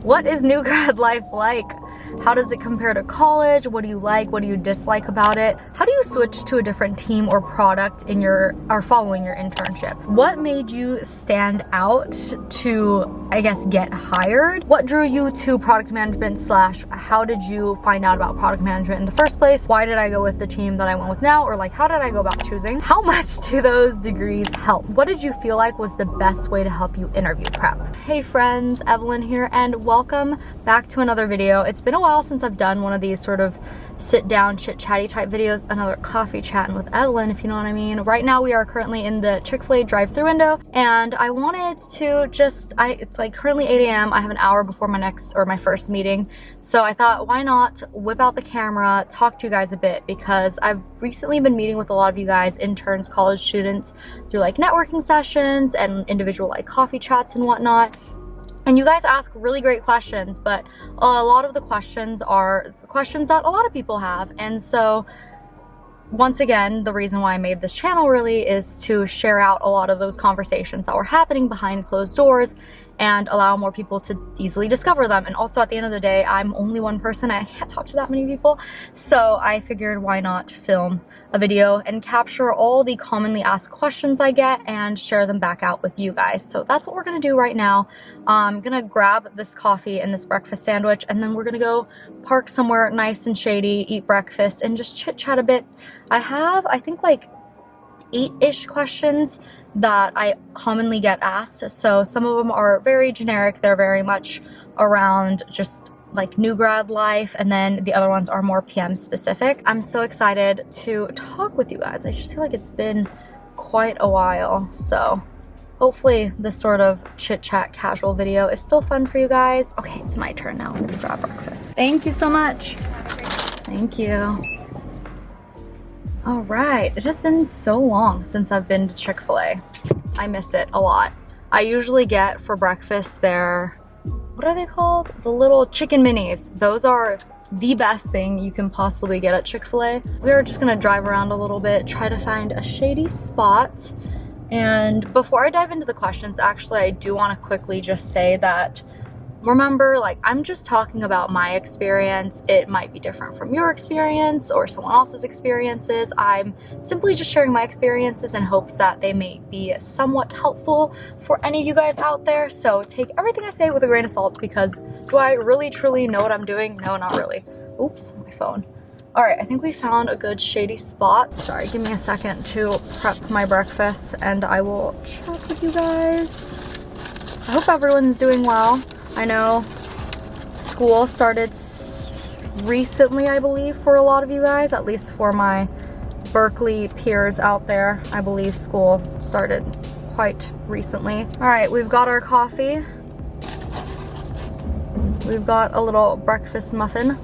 What is new grad life like? How does it compare to college? What do you like? What do you dislike about it? How do you switch to a different team or product in your following your internship? What made you stand out to, I guess, get hired? What drew you to product management / how did you find out about product management in the first place? Why did I go with the team that I went with now? Or like, how did I go about choosing? How much do those degrees help? What did you feel like was the best way to help you interview prep? Hey friends, Evelyn here, and welcome back to another video. It's been a while since I've done one of these sort of sit down chit chatty type videos, another coffee chatting with Evelyn, if you know what I mean. Right now we are currently in the Chick-fil-A drive-through window, and I wanted to it's like currently 8 a.m. I have an hour before my first meeting, so I thought, why not whip out the camera, talk to you guys a bit, because I've recently been meeting with a lot of you guys, interns, college students, through like networking sessions and individual like coffee chats and whatnot. And you guys ask really great questions, but a lot of the questions are questions that a lot of people have. And so once again, the reason why I made this channel really is to share out a lot of those conversations that were happening behind closed doors and allow more people to easily discover them. And also at the end of the day, I'm only one person. I can't talk to that many people. So I figured, why not film a video and capture all the commonly asked questions I get and share them back out with you guys. So that's what we're gonna do right now. I'm gonna grab this coffee and this breakfast sandwich, and then we're gonna go park somewhere nice and shady, eat breakfast, and just chit chat a bit. I have, I think, like 8-ish questions that I commonly get asked. So some of them are very generic. They're very much around just like new grad life, and then the other ones are more PM specific. I'm so excited to talk with you guys. I just feel like it's been quite a while. So hopefully this sort of chit chat casual video is still fun for you guys. Okay, it's my turn now. Let's grab breakfast. Thank you so much. Thank you. All right, it has been so long since I've been to Chick-fil-A. I miss it a lot. I usually get for breakfast their, what are they called? The little chicken minis. Those are the best thing you can possibly get at Chick-fil-A. We are just gonna drive around a little bit, try to find a shady spot. And before I dive into the questions, actually, I do wanna quickly just say that, remember, like, I'm just talking about my experience. It might be different from your experience or someone else's experiences. I'm simply just sharing my experiences in hopes that they may be somewhat helpful for any of you guys out there. So take everything I say with a grain of salt, because do I really truly know what I'm doing? No, not really. Oops, my phone. All right, I think we found a good shady spot. Sorry, give me a second to prep my breakfast and I will chat with you guys. I hope everyone's doing well. I know school started recently, I believe, for a lot of you guys, at least for my Berkeley peers out there. I believe school started quite recently. All right, we've got our coffee. We've got a little breakfast muffin.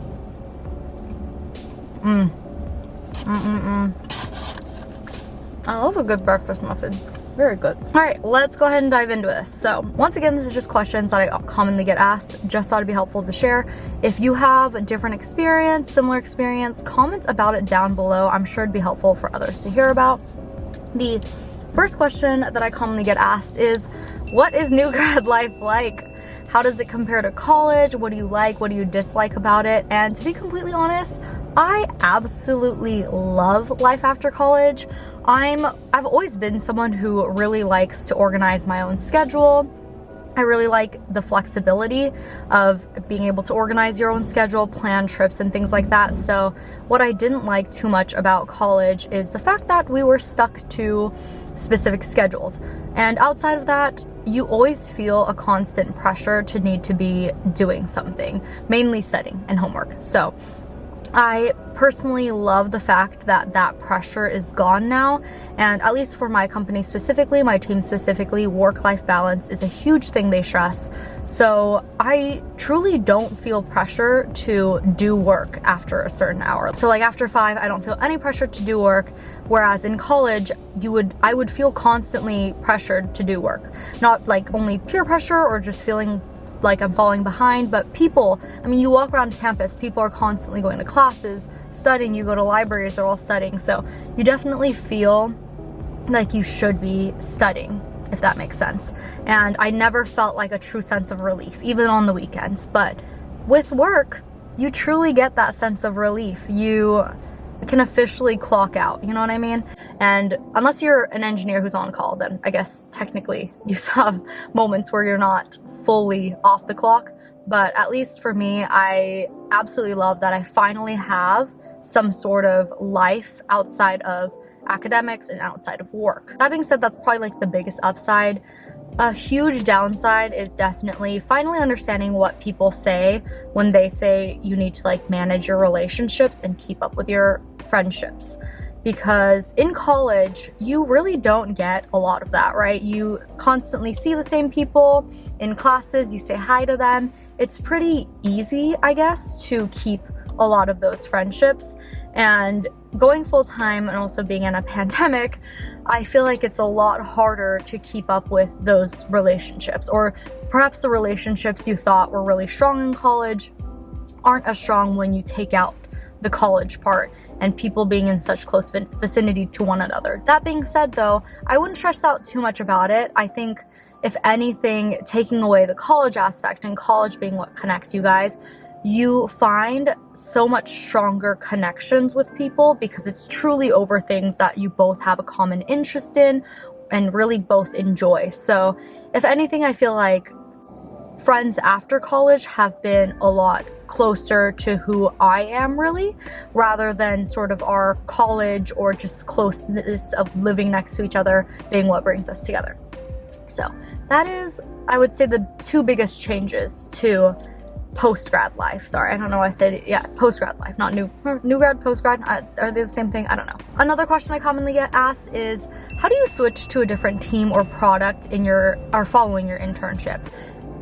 I love a good breakfast muffin. Very good. All right, let's go ahead and dive into this. So once again, this is just questions that I commonly get asked. Just thought it'd be helpful to share. If you have a different experience, similar experience, comment about it down below. I'm sure it'd be helpful for others to hear about. The first question that I commonly get asked is, what is new grad life like? How does it compare to college? What do you like? What do you dislike about it? And to be completely honest, I absolutely love life after college. I've always been someone who really likes to organize my own schedule. I really like the flexibility of being able to organize your own schedule, plan trips and things like that. So what I didn't like too much about college is the fact that we were stuck to specific schedules. And outside of that, you always feel a constant pressure to need to be doing something, mainly studying and homework. So I personally love the fact that that pressure is gone now, and at least for my company specifically, my team specifically, work-life balance is a huge thing they stress. So I truly don't feel pressure to do work after a certain hour. So like after 5, I don't feel any pressure to do work, whereas in college, I would feel constantly pressured to do work. Not like only peer pressure or just feeling like I'm falling behind, but people, I mean, you walk around campus, people are constantly going to classes, studying, you go to libraries, they're all studying. So you definitely feel like you should be studying. if that makes sense. And I never felt like a true sense of relief, even on the weekends. But with work, you truly get that sense of relief. You can officially clock out, you know what I mean? And unless you're an engineer who's on call, then I guess technically you have moments where you're not fully off the clock. But at least for me, I absolutely love that I finally have some sort of life outside of academics and outside of work. That being said, that's probably like the biggest upside. A huge downside is definitely finally understanding what people say when they say you need to like manage your relationships and keep up with your friendships. Because in college, you really don't get a lot of that, right? You constantly see the same people in classes, you say hi to them. It's pretty easy, I guess, to keep a lot of those friendships. And going full-time and also being in a pandemic, I feel like it's a lot harder to keep up with those relationships, or perhaps the relationships you thought were really strong in college aren't as strong when you take out the college part and people being in such close vicinity to one another. That being said though, I wouldn't stress out too much about it. I think if anything, taking away the college aspect and college being what connects you guys, you find so much stronger connections with people because it's truly over things that you both have a common interest in and really both enjoy. So if anything, I feel like friends after college have been a lot closer to who I am really, rather than sort of our college or just closeness of living next to each other being what brings us together. So that is, I would say, the two biggest changes to post-grad life. Sorry, I don't know why I said, yeah, post-grad life, not new grad, post-grad. Are they the same thing? I don't know. Another question I commonly get asked is, how do you switch to a different team or product in or following your internship?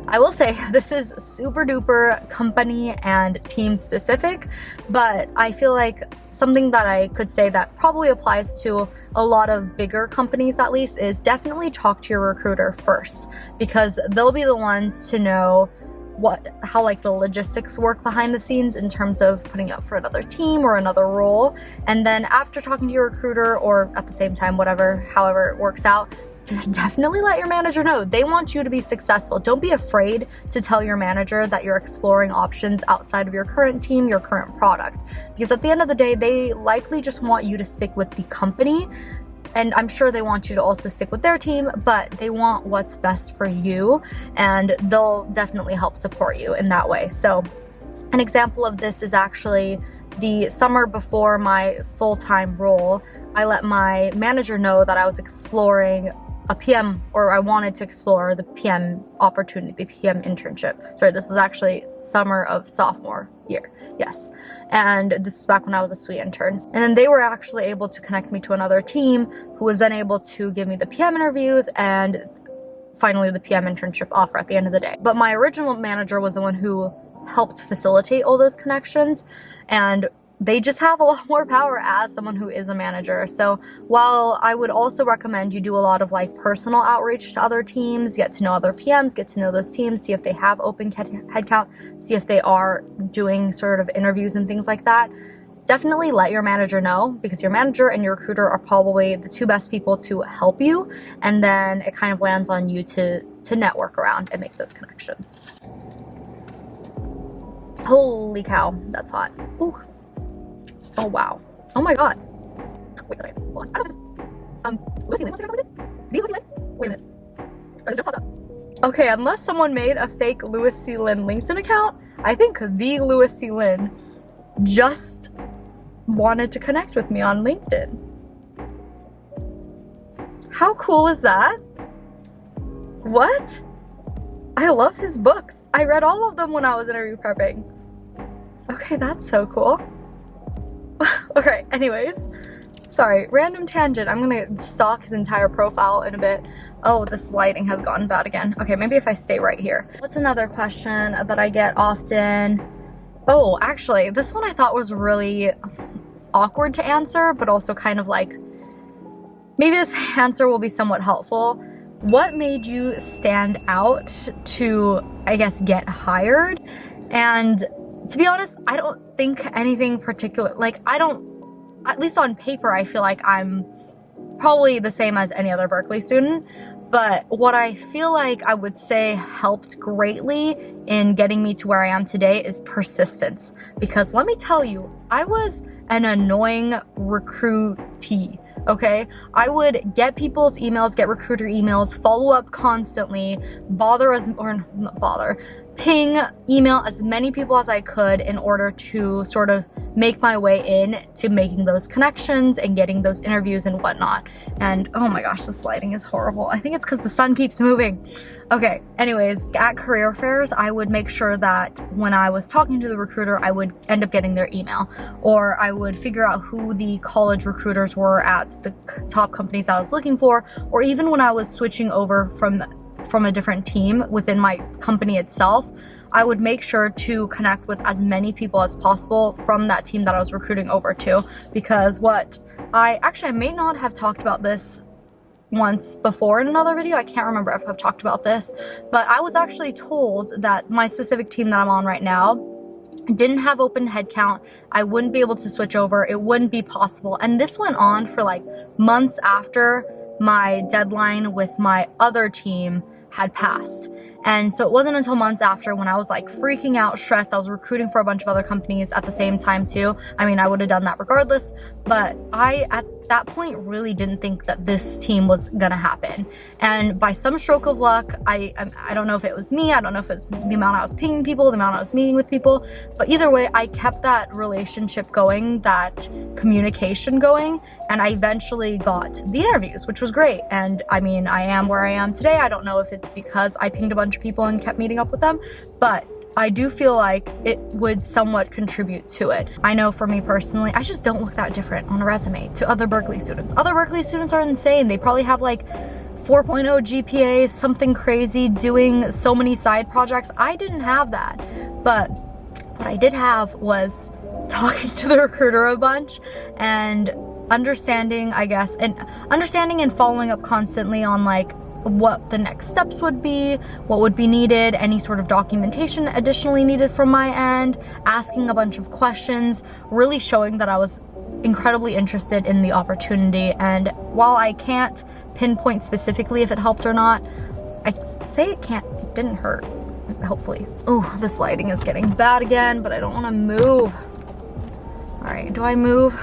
I will say this is super duper company and team specific, but I feel like something that I could say that probably applies to a lot of bigger companies at least is definitely talk to your recruiter first, because they'll be the ones to know how like the logistics work behind the scenes in terms of putting up for another team or another role. And then after talking to your recruiter, or at the same time, however it works out, definitely let your manager know. They want you to be successful. Don't be afraid to tell your manager that you're exploring options outside of your current team, your current product, because at the end of the day, they likely just want you to stick with the company. And I'm sure they want you to also stick with their team, but they want what's best for you, and they'll definitely help support you in that way. So an example of this is actually the summer before my full-time role. I let my manager know that I was exploring a PM, or I wanted to explore the PM opportunity, the PM internship. Sorry, this was actually summer of sophomore year. Yes. And this was back when I was a sweet intern. And then they were actually able to connect me to another team who was then able to give me the PM interviews and finally the PM internship offer at the end of the day. But my original manager was the one who helped facilitate all those connections, and they just have a lot more power as someone who is a manager. So while I would also recommend you do a lot of like personal outreach to other teams, get to know other PMs, get to know those teams, see if they have open headcount, see if they are doing sort of interviews and things like that, definitely let your manager know, because your manager and your recruiter are probably the two best people to help you. And then it kind of lands on you to network around and make those connections. Holy cow, that's hot. Ooh. Oh, wow. Oh my god. Wait a second. Hold on. I don't know if this, Lucy Lynn, what's your name? The Lucy Lynn? Wait a minute. Sorry, this just popped up. Okay, unless someone made a fake Louis C. Lynn LinkedIn account, I think the Louis C. Lynn just wanted to connect with me on LinkedIn. How cool is that? What? I love his books. I read all of them when I was interview prepping. Okay, that's so cool. Okay, anyways, sorry, random tangent. I'm gonna stalk his entire profile in a bit. Oh, this lighting has gotten bad again. Okay, maybe if I stay right here. What's another question that I get often? Oh, actually, this one I thought was really awkward to answer, but also kind of like, maybe this answer will be somewhat helpful. What made you stand out to, I guess, get hired? And to be honest, I don't think anything particular, like at least on paper, I feel like I'm probably the same as any other Berkeley student, But what I feel like I would say helped greatly in getting me to where I am today is persistence. Because let me tell you, I was an annoying recruitee, okay? I would get people's emails, get recruiter emails, follow up constantly, ping, email as many people as I could in order to sort of make my way in to making those connections and getting those interviews and whatnot. And oh my gosh, this lighting is horrible. I think it's because the sun keeps moving. Okay, anyways, at career fairs, I would make sure that when I was talking to the recruiter, I would end up getting their email, or I would figure out who the college recruiters were at the top companies I was looking for, or even when I was switching over from a different team within my company itself, I would make sure to connect with as many people as possible from that team that I was recruiting over to, because I may not have talked about this once before in another video. I can't remember if I've talked about this, but I was actually told that my specific team that I'm on right now didn't have open headcount. I wouldn't be able to switch over. It wouldn't be possible. And this went on for like months after my deadline with my other team had passed. And so it wasn't until months after, when I was like freaking out, stressed, I was recruiting for a bunch of other companies at the same time too. I mean, I would have done that regardless, but I, at that point, really didn't think that this team was gonna happen. And by some stroke of luck, I don't know if it was me, I don't know if it's the amount I was pinging people, the amount I was meeting with people, but either way, I kept that relationship going, that communication going, and I eventually got the interviews, which was great. And I mean, I am where I am today. I don't know if it's because I pinged a bunch of people and kept meeting up with them, but I do feel like it would somewhat contribute to it. I know for me personally, I just don't look that different on a resume to other Berkeley students. Other Berkeley students are insane. They probably have like 4.0 GPAs, something crazy, doing so many side projects. I didn't have that, but what I did have was talking to the recruiter a bunch and understanding, I guess, and understanding and following up constantly on like what the next steps would be, what would be needed, any sort of documentation additionally needed from my end, asking a bunch of questions, really showing that I was incredibly interested in the opportunity. And while I can't pinpoint specifically if it helped or not, I say it didn't hurt, hopefully. Oh, this lighting is getting bad again, but I don't want to move. All right, do I move?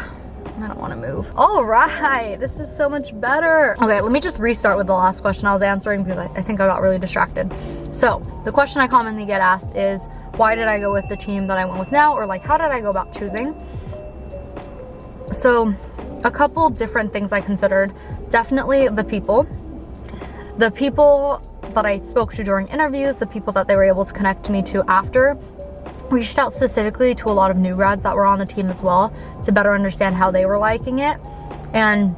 I don't want to move. All right, this is so much better. Okay, let me just restart with the last question I was answering because I think I got really distracted. So the question I commonly get asked is, why did I go with the team that I went with now? Or like, how did I go about choosing? So a couple different things I considered. Definitely the people that I spoke to during interviews, the people that they were able to connect me to after. Reached out specifically to a lot of new grads that were on the team as well to better understand how they were liking it. And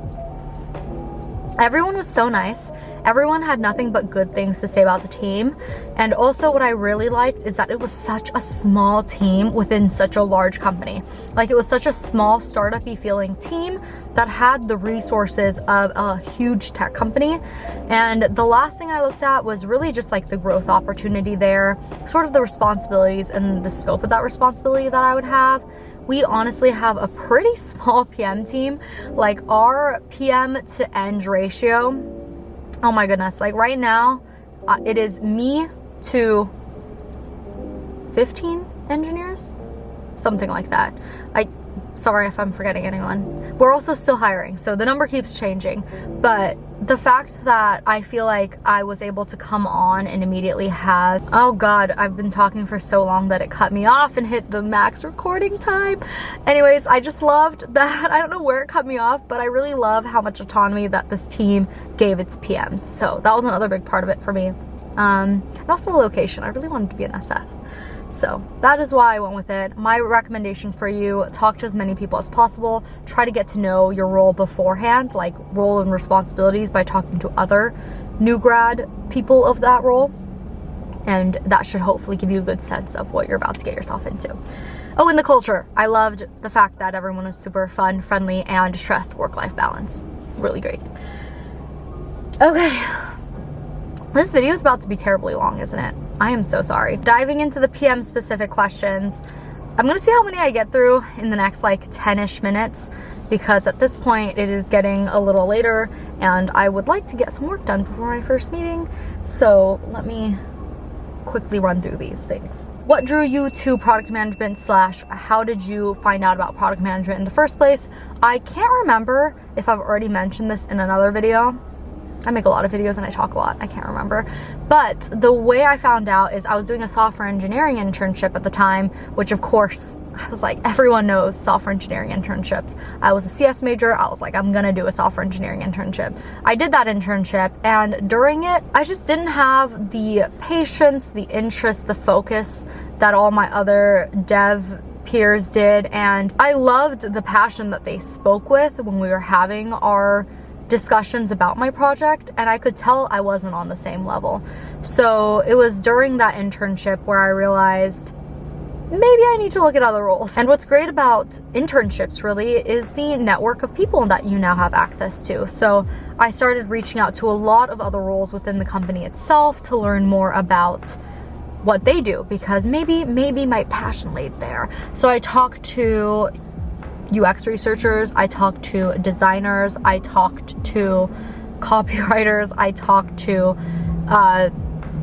everyone was so nice. Everyone had nothing but good things to say about the team. And also what I really liked is that it was such a small team within such a large company. Like, it was such a small startup-y feeling team that had the resources of a huge tech company. And the last thing I looked at was really just like the growth opportunity there, sort of the responsibilities and the scope of that responsibility that I would have. We honestly have a pretty small PM team. Like, our PM to end ratio, oh my goodness, like right now, it is me to 15 engineers, something like that. Sorry if I'm forgetting anyone. We're also still hiring, so the number keeps changing. But the fact that I feel like I was able to come on and immediately have, oh God, I've been talking for so long that it cut me off and hit the max recording time. Anyways, I just loved that. I don't know where it cut me off, but I really love how much autonomy that this team gave its PMs. So that was another big part of it for me. And also the location. I really wanted to be an SF. So that is why I went with it. My recommendation for you, talk to as many people as possible. Try to get to know your role beforehand, like role and responsibilities, by talking to other new grad people of that role. And that should hopefully give you a good sense of what you're about to get yourself into. Oh, and the culture. I loved the fact that everyone was super fun, friendly, and stressed work-life balance. Really great. Okay. This video is about to be terribly long, isn't it? I am so sorry. Diving into the PM specific questions, I'm gonna see how many I get through in the next like 10-ish minutes, because at this point it is getting a little later and I would like to get some work done before my first meeting. So let me quickly run through these things. What drew you to product management / how did you find out about product management in the first place? I can't remember if I've already mentioned this in another video. I make a lot of videos and I talk a lot. I can't remember. But the way I found out is I was doing a software engineering internship at the time, which of course, I was like, everyone knows software engineering internships. I was a CS major. I was like, I'm gonna do a software engineering internship. I did that internship, and during it, I just didn't have the patience, the interest, the focus that all my other dev peers did. And I loved the passion that they spoke with when we were having our discussions about my project, and I could tell I wasn't on the same level. So it was during that internship where I realized maybe I need to look at other roles. And what's great about internships really is the network of people that you now have access to. So I started reaching out to a lot of other roles within the company itself to learn more about what they do, because maybe my passion laid there. So I talked to UX researchers, I talked to designers, I talked to copywriters, I talked to, I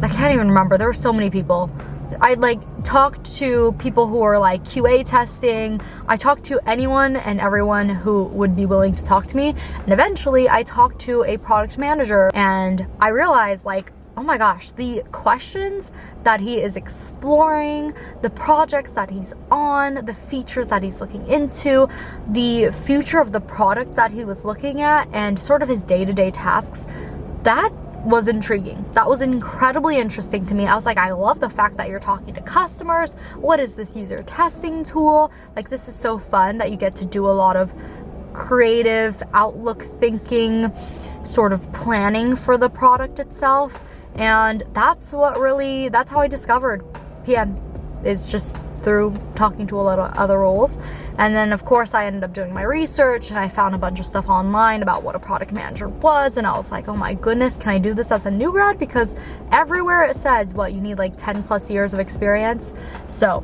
can't even remember, there were so many people. I like talked to people who are like QA testing. I talked to anyone and everyone who would be willing to talk to me. And eventually I talked to a product manager, and I realized like, oh my gosh, the questions that he is exploring, the projects that he's on, the features that he's looking into, the future of the product that he was looking at, and sort of his day-to-day tasks, that was intriguing. That was incredibly interesting to me. I was like, I love the fact that you're talking to customers. What is this user testing tool? Like, this is so fun that you get to do a lot of creative outlook thinking, sort of planning for the product itself. And that's how I discovered PM, is just through talking to a lot of other roles. And then of course I ended up doing my research, and I found a bunch of stuff online about what a product manager was, and I was like, oh my goodness, can I do this as a new grad? Because everywhere it says, you need like 10 plus years of experience. So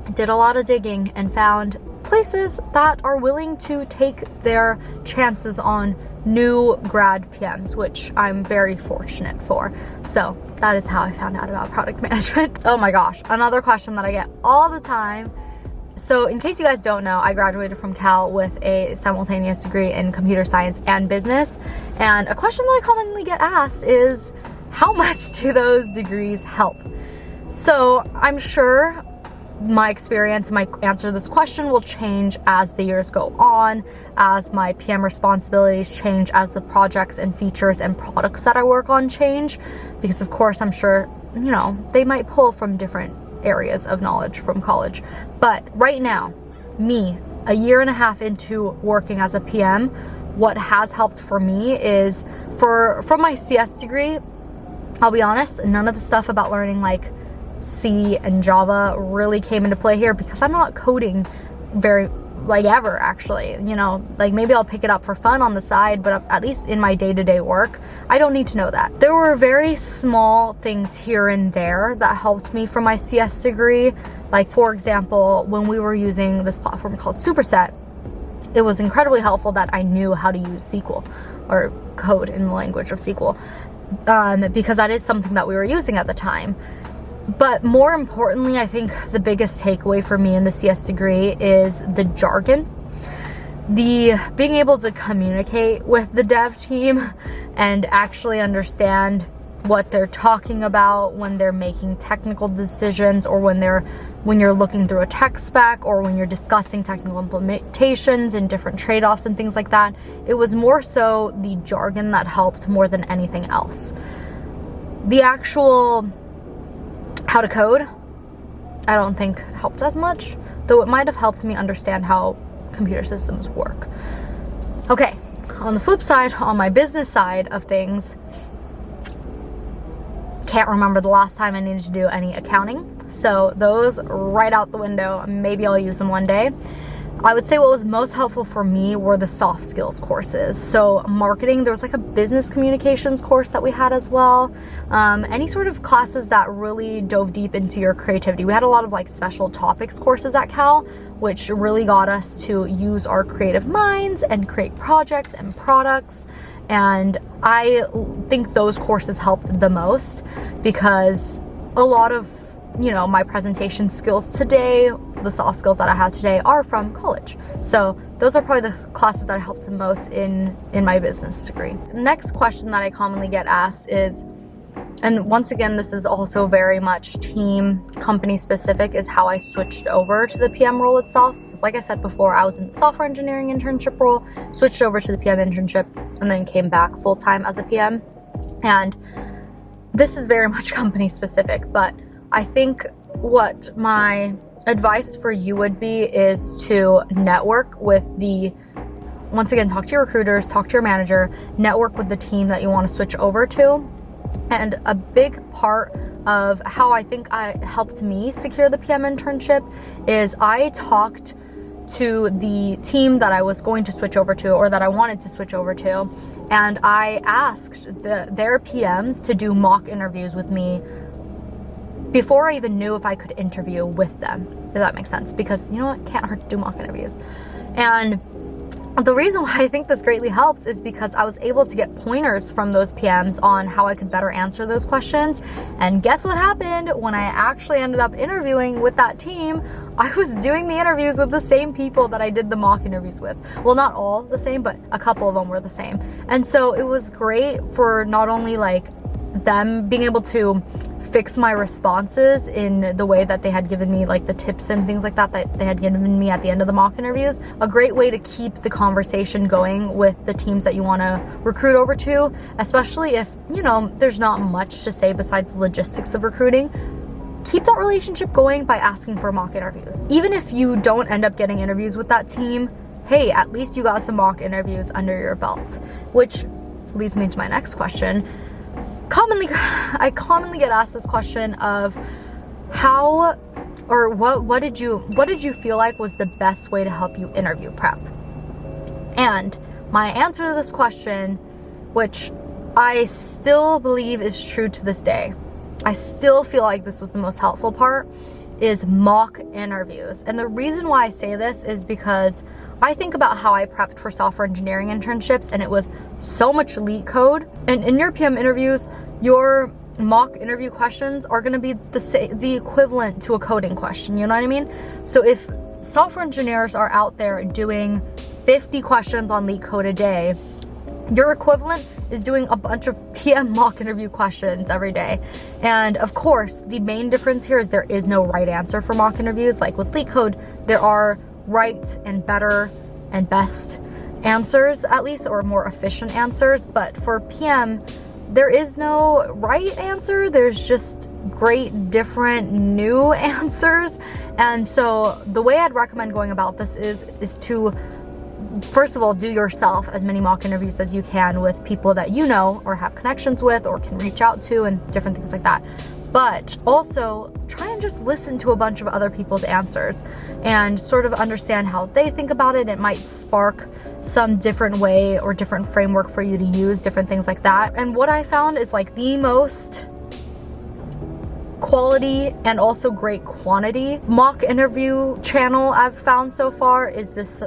I did a lot of digging and found places that are willing to take their chances on new grad PMs, which I'm very fortunate for. So that is how I found out about product management. Oh my gosh, another question that I get all the time. So in case you guys don't know, I graduated from Cal with a simultaneous degree in computer science and business. And a question that I commonly get asked is, how much do those degrees help? So I'm sure my experience, my answer to this question will change as the years go on, as my PM responsibilities change, as the projects and features and products that I work on change, because of course I'm sure, they might pull from different areas of knowledge from college. But right now, me, a year and a half into working as a PM, what has helped for me is from my CS degree, I'll be honest, none of the stuff about learning like C and Java really came into play here, because I'm not coding very ever actually. Maybe I'll pick it up for fun on the side, but at least in my day-to-day work, I don't need to know that. There were very small things here and there that helped me from my CS degree. Like for example, when we were using this platform called Superset, it was incredibly helpful that I knew how to use SQL, or code in the language of SQL, because that is something that we were using at the time. But more importantly, I think the biggest takeaway for me in the CS degree is the jargon. The being able to communicate with the dev team and actually understand what they're talking about when they're making technical decisions, or when you're looking through a tech spec, or when you're discussing technical implementations and different trade-offs and things like that. It was more so the jargon that helped more than anything else. The actual how to code, I don't think helped as much, though it might have helped me understand how computer systems work. Okay, on the flip side, on my business side of things, can't remember the last time I needed to do any accounting, so those right out the window. Maybe I'll use them one day. I would say what was most helpful for me were the soft skills courses. So marketing, there was like a business communications course that we had as well. Any sort of classes that really dove deep into your creativity. We had a lot of like special topics courses at Cal, which really got us to use our creative minds and create projects and products. And I think those courses helped the most because a lot of, you know, my presentation skills today, the soft skills that I have today are from college. So those are probably the classes that helped the most in my business degree. Next question that I commonly get asked is, and once again, this is also very much team company specific, is how I switched over to the PM role itself. Because like I said before, I was in the software engineering internship role, switched over to the PM internship, and then came back full-time as a PM. And this is very much company specific, but I think what my advice for you would be is to network with once again, talk to your recruiters, talk to your manager, network with the team that you want to switch over to. And a big part of how I think helped me secure the PM internship is I talked to the team that I was going to switch over to, or that I wanted to switch over to, and I asked their PMs to do mock interviews with me before I even knew if I could interview with them, if that makes sense, because you know what, can't hurt to do mock interviews. And the reason why I think this greatly helped is because I was able to get pointers from those PMs on how I could better answer those questions. And guess what happened when I actually ended up interviewing with that team? I was doing the interviews with the same people that I did the mock interviews with. Well, not all the same, but a couple of them were the same. And so it was great for not only like them being able to fix my responses in the way that they had given me, like the tips and things like that they had given me at the end of the mock interviews. A great way to keep the conversation going with the teams that you want to recruit over to, especially if, you know, there's not much to say besides the logistics of recruiting. Keep that relationship going by asking for mock interviews. Even if you don't end up getting interviews with that team, hey, at least you got some mock interviews under your belt, which leads me to my next question. I commonly get asked this question of how or what did you feel like was the best way to help you interview prep? And my answer to this question, which I still believe is true to this day, I still feel like this was the most helpful part, is mock interviews. And the reason why I say this is because I think about how I prepped for software engineering internships, and it was so much leak code. And in your PM interviews, your mock interview questions are going to be the equivalent to a coding question, you know what I mean? So if software engineers are out there doing 50 questions on leak code a day, your equivalent is doing a bunch of PM mock interview questions every day. And of course, the main difference here is there is no right answer for mock interviews. Like with leak code, there are right and better and best answers, at least, or more efficient answers. But for PM, there is no right answer. There's just great different new answers. And so the way I'd recommend going about this is to, first of all, do yourself as many mock interviews as you can with people that you know or have connections with or can reach out to and different things like that. But also try and just listen to a bunch of other people's answers and sort of understand how they think about it. It might spark some different way or different framework for you to use, different things like that. And what I found is like the most quality and also great quantity mock interview channel I've found so far is this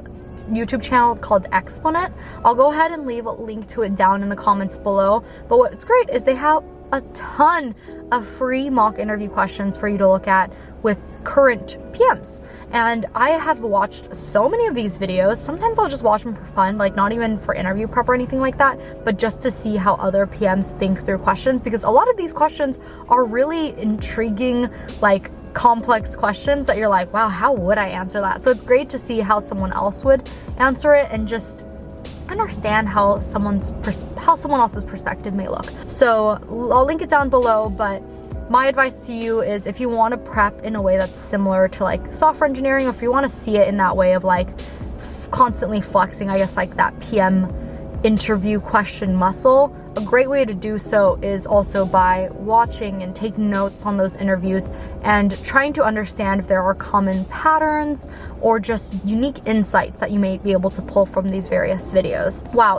YouTube channel called Exponent. I'll go ahead and leave a link to it down in the comments below. But what's great is they have a ton of free mock interview questions for you to look at with current PMs. And I have watched so many of these videos. Sometimes I'll just watch them for fun, like not even for interview prep or anything like that, but just to see how other PMs think through questions, because a lot of these questions are really intriguing, like complex questions that you're like, wow, how would I answer that? So it's great to see how someone else would answer it and just understand how someone else's perspective may look. So I'll link it down below, but my advice to you is if you want to prep in a way that's similar to like software engineering, or if you want to see it in that way of like constantly flexing, I guess, like that PM interview question muscle, a great way to do so is also by watching and taking notes on those interviews and trying to understand if there are common patterns or just unique insights that you may be able to pull from these various videos. Wow,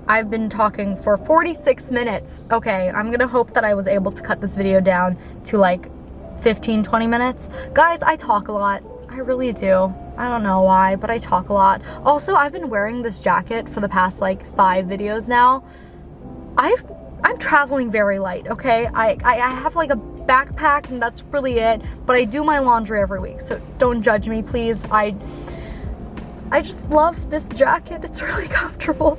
I've been talking for 46 minutes. Okay, I'm gonna hope that I was able to cut this video down to like 15-20 minutes. Guys, I talk a lot. I really do. I don't know why, but I talk a lot. Also, I've been wearing this jacket for the past like 5 videos now. I'm traveling very light, okay? I have like a backpack and that's really it, but I do my laundry every week, so don't judge me, please. I just love this jacket. It's really comfortable.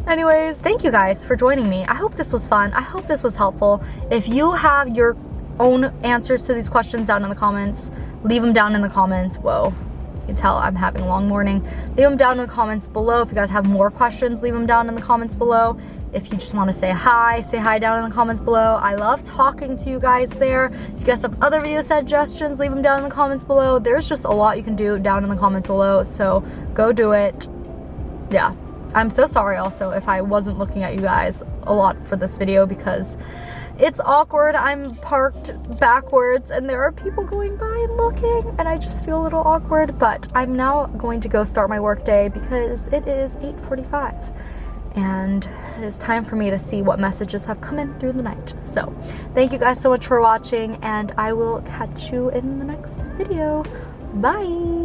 Anyways, thank you guys for joining me. I hope this was fun. I hope this was helpful. If you have your own answers to these questions down in the comments, leave them down in the comments. Whoa, you can tell I'm having a long morning. Leave them down in the comments below. If you guys have more questions, leave them down in the comments below. If you just want to say hi down in the comments below. I love talking to you guys there. If you guys have other video suggestions, leave them down in the comments below. There's just a lot you can do down in the comments below, so go do it. Yeah, I'm so sorry also if I wasn't looking at you guys a lot for this video because it's awkward. I'm parked backwards and there are people going by and looking and I just feel a little awkward, but I'm now going to go start my work day because it is 8:45 and it is time for me to see what messages have come in through the night. So thank you guys so much for watching and I will catch you in the next video. Bye.